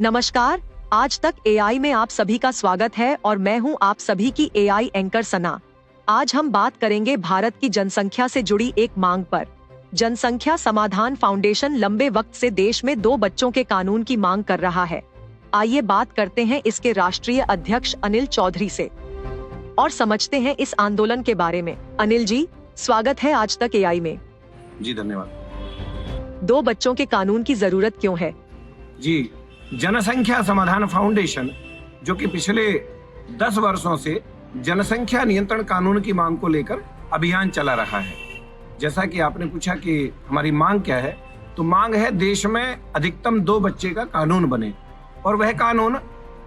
नमस्कार। आज तक एआई में आप सभी का स्वागत है और मैं हूं आप सभी की एआई एंकर सना। आज हम बात करेंगे भारत की जनसंख्या से जुड़ी एक मांग पर। जनसंख्या समाधान फाउंडेशन लंबे वक्त से देश में 2 बच्चों के कानून की मांग कर रहा है। आइए बात करते हैं इसके राष्ट्रीय अध्यक्ष अनिल चौधरी से और समझते हैं इस आंदोलन के बारे में। अनिल जी, स्वागत है आज तक एआई में। जी धन्यवाद। 2 बच्चों के कानून की जरूरत क्यों है? जी, जनसंख्या समाधान फाउंडेशन जो कि पिछले 10 वर्षों से जनसंख्या नियंत्रण कानून की मांग को लेकर अभियान चला रहा है। जैसा कि आपने पूछा कि हमारी मांग क्या है, तो मांग है देश में अधिकतम 2 बच्चे का कानून बने और वह कानून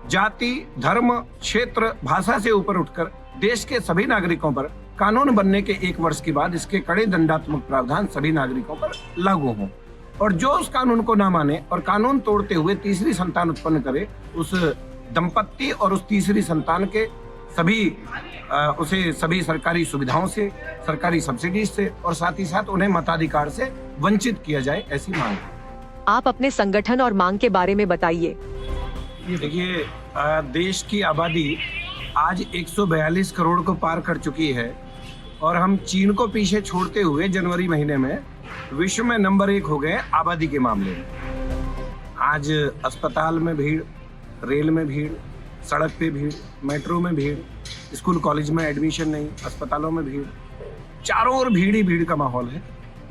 जाति, धर्म, क्षेत्र, भाषा से ऊपर उठकर देश के सभी नागरिकों पर कानून बनने के 1 वर्ष के बाद इसके कड़े दंडात्मक प्रावधान सभी नागरिकों पर लागू हों और जो उस कानून को ना माने और कानून तोड़ते हुए तीसरी संतान उत्पन्न करे, उस दंपत्ति और उस तीसरी संतान के सभी सरकारी सुविधाओं से, सरकारी सब्सिडी से और साथ ही साथ उन्हें मताधिकार से वंचित किया जाए, ऐसी मांग है। आप अपने संगठन और मांग के बारे में बताइए। देखिए, देश की आबादी आज 142 करोड़ को पार कर चुकी है और हम चीन को पीछे छोड़ते हुए जनवरी महीने में विश्व में नंबर 1 हो गए आबादी के मामले में। आज अस्पताल में भीड़, रेल में भीड़, सड़क पे भीड़, मेट्रो में भीड़, स्कूल कॉलेज में एडमिशन नहीं, अस्पतालों में भीड़, चारों ओर भीड़ ही भीड़ का माहौल है।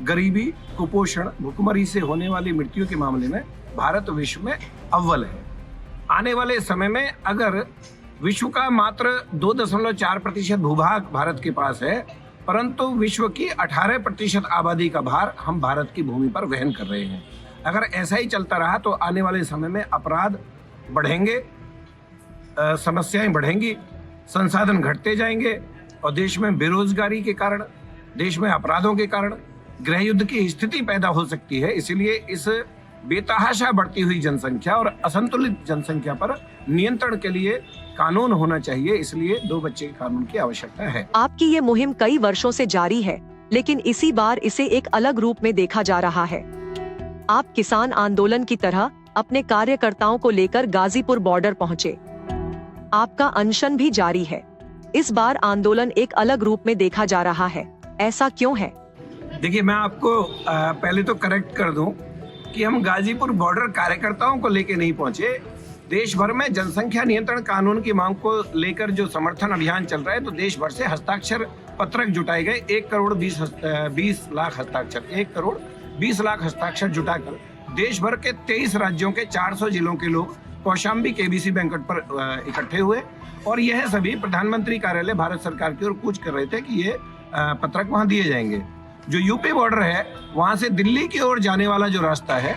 गरीबी, कुपोषण, भुखमरी से होने वाली मृत्यु के मामले में भारत विश्व में अव्वल है। आने वाले समय में अगर विश्व का मात्र 2.4% भूभाग भारत के पास है, परंतु विश्व की 18% आबादी का भार हम भारत की भूमि पर वहन कर रहे हैं। अगर ऐसा ही चलता रहा तो आने वाले समय में अपराध बढ़ेंगे, समस्याएं बढ़ेंगी, संसाधन घटते जाएंगे और देश में बेरोजगारी के कारण, देश में अपराधों के कारण गृह युद्ध की स्थिति पैदा हो सकती है। इसलिए इस बेतहाशा बढ़ती हुई जनसंख्या और असंतुलित जनसंख्या पर नियंत्रण के लिए कानून होना चाहिए। इसलिए 2 बच्चे के कानून की आवश्यकता है। आपकी ये मुहिम कई वर्षों से जारी है, लेकिन इसी बार इसे एक अलग रूप में देखा जा रहा है। आप किसान आंदोलन की तरह अपने कार्यकर्ताओं को लेकर गाजीपुर बॉर्डर पहुँचे। आपका अनशन भी जारी है। इस बार आंदोलन एक अलग रूप में देखा जा रहा है, ऐसा क्यों है? देखिए, मैं आपको पहले तो करेक्ट कर दूं कि हम गाजीपुर बॉर्डर कार्यकर्ताओं को लेके नहीं पहुंचे। देश भर में जनसंख्या नियंत्रण कानून की मांग को लेकर जो समर्थन अभियान चल रहा है, तो देश भर से हस्ताक्षर पत्रक जुटाए गए। 1 करोड़ 20 लाख हस्ताक्षर, 1 करोड़ 20 लाख हस्ताक्षर जुटाकर देश भर के 23 राज्यों के 400 जिलों के लोग कौशाम्बी केबीसी बैंक्वेट पर इकट्ठे हुए और यह सभी प्रधानमंत्री कार्यालय भारत सरकार की ओर कूच कर रहे थे कि ये पत्रक वहां दिए जाएंगे। जो यूपी बॉर्डर है, वहां से दिल्ली की ओर जाने वाला जो रास्ता है,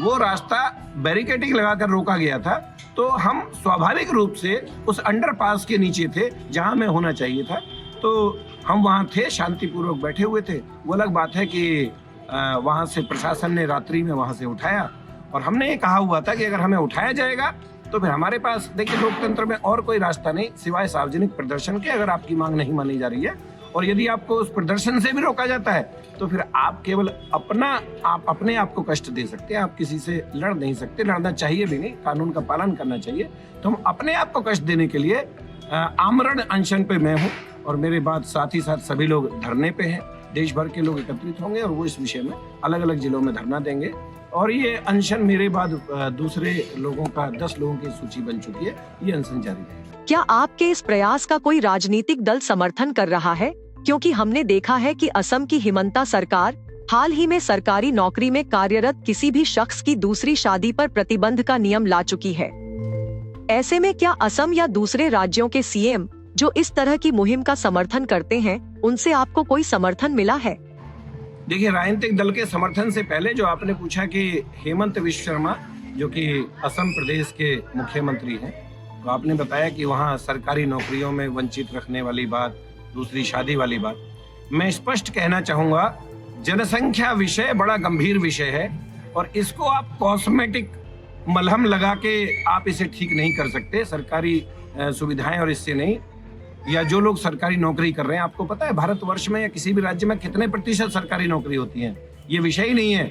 वो रास्ता बैरिकेडिंग लगाकर रोका गया था। तो हम स्वाभाविक रूप से उस अंडरपास के नीचे थे जहां हमें होना चाहिए था, तो हम वहां थे, शांतिपूर्वक बैठे हुए थे। वो अलग बात है कि वहां से प्रशासन ने रात्रि में वहां से उठाया और हमने ये कहा हुआ था कि अगर हमें उठाया जाएगा तो फिर हमारे पास, देखिए, लोकतंत्र में और कोई रास्ता नहीं सिवाय सार्वजनिक प्रदर्शन के। अगर आपकी मांग नहीं मानी जा रही है और यदि आपको उस प्रदर्शन से भी रोका जाता है, तो फिर आप केवल अपने आप को कष्ट दे सकते हैं। आप किसी से लड़ नहीं सकते, लड़ना चाहिए भी नहीं, कानून का पालन करना चाहिए। तो हम अपने आप को कष्ट देने के लिए आमरण अनशन पे मैं हूँ और मेरे बाद साथ ही साथ सभी लोग धरने पे हैं। देश भर के लोग एकत्रित होंगे और वो इस विषय में अलग अलग जिलों में धरना देंगे और ये अनशन मेरे बाद दूसरे लोगों का 10 लोगों की सूची बन चुकी है। ये अनशन जारी रहेगा। क्या आपके इस प्रयास का कोई राजनीतिक दल समर्थन कर रहा है? क्योंकि हमने देखा है कि असम की हिमंता सरकार हाल ही में सरकारी नौकरी में कार्यरत किसी भी शख्स की दूसरी शादी पर प्रतिबंध का नियम ला चुकी है। ऐसे में क्या असम या दूसरे राज्यों के सीएम जो इस तरह की मुहिम का समर्थन करते हैं, उनसे आपको कोई समर्थन मिला है? देखिए, राजनीतिक दल के समर्थन से पहले जो आपने पूछा कि हेमंत विश्व शर्मा जो कि असम प्रदेश के मुख्यमंत्री हैं, तो आपने बताया कि वहाँ सरकारी नौकरियों में वंचित रखने वाली बात, दूसरी शादी वाली बात, मैं स्पष्ट कहना चाहूँगा, जनसंख्या विषय बड़ा गंभीर विषय है और इसको आप कॉस्मेटिक मलहम लगा के आप इसे ठीक नहीं कर सकते। सरकारी सुविधाएं और इससे नहीं, या जो लोग सरकारी नौकरी कर रहे हैं, आपको पता है भारतवर्ष में या किसी भी राज्य में कितने प्रतिशत सरकारी नौकरी होती है? ये विषय ही नहीं है।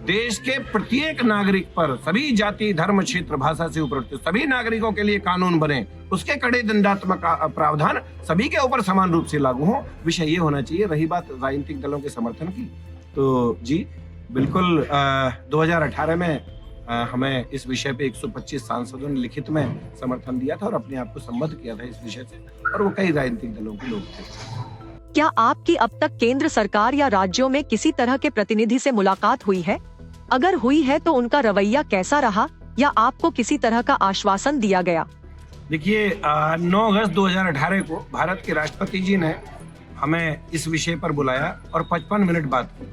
देश के प्रत्येक नागरिक पर, सभी जाति, धर्म, क्षेत्र, भाषा से ऊपर उठते सभी नागरिकों के लिए कानून बने, उसके कड़े दंडात्मक प्रावधान सभी के ऊपर समान रूप से लागू हो, विषय ये होना चाहिए। रही बात राजनीतिक दलों के समर्थन की, तो जी बिल्कुल 2018 में हमें इस विषय पे 125 सांसदों ने लिखित में समर्थन दिया था और अपने आप को संबद्ध किया था इस विषय से, और वो कई राजनीतिक दलों के लोग थे। क्या आपकी अब तक केंद्र सरकार या राज्यों में किसी तरह के प्रतिनिधि से मुलाकात हुई है? अगर हुई है तो उनका रवैया कैसा रहा, या आपको किसी तरह का आश्वासन दिया गया? देखिए 9 अगस्त 2018 को भारत के राष्ट्रपति जी ने हमें इस विषय पर बुलाया और 55 मिनट बात की।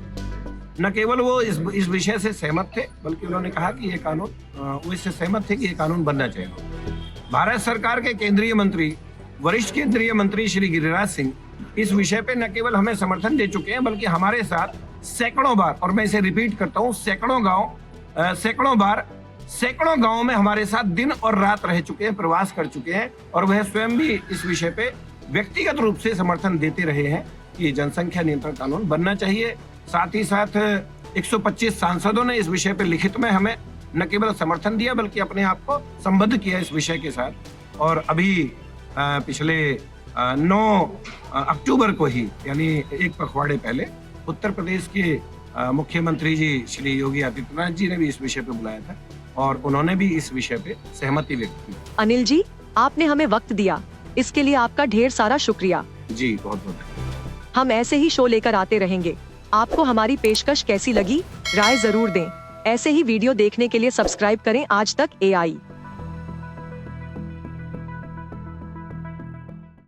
न केवल वो इस विषय से सहमत थे, बल्कि उन्होंने कहा कि ये कानून, वो इससे सहमत थे कि ये कानून बनना चाहिए। भारत सरकार के केंद्रीय मंत्री, वरिष्ठ केंद्रीय मंत्री श्री गिरिराज सिंह इस विषय पे न केवल हमें समर्थन दे चुके हैं, बल्कि हमारे साथ सैकड़ों बार, और मैं इसे रिपीट करता हूँ, सैकड़ों गाँव में हमारे साथ दिन और रात रह चुके हैं, प्रवास कर चुके हैं, और वह स्वयं भी इस विषय पे व्यक्तिगत रूप से समर्थन देते रहे हैं कि जनसंख्या नियंत्रण कानून बनना चाहिए। साथ ही साथ 125 सांसदों ने इस विषय पर लिखित में हमें न केवल समर्थन दिया, बल्कि अपने आप को संबद्ध किया इस विषय के साथ। और अभी पिछले 9 अक्टूबर को ही, यानी एक पखवाड़े पहले, उत्तर प्रदेश के मुख्यमंत्री जी श्री योगी आदित्यनाथ जी ने भी इस विषय पे बुलाया था और उन्होंने भी इस विषय पे सहमति व्यक्त की। अनिल जी, आपने हमें वक्त दिया, इसके लिए आपका ढेर सारा शुक्रिया। जी बहुत बहुत। हम ऐसे ही शो लेकर आते रहेंगे। आपको हमारी पेशकश कैसी लगी, राय जरूर दें। ऐसे ही वीडियो देखने के लिए सब्सक्राइब करें आज तक AI।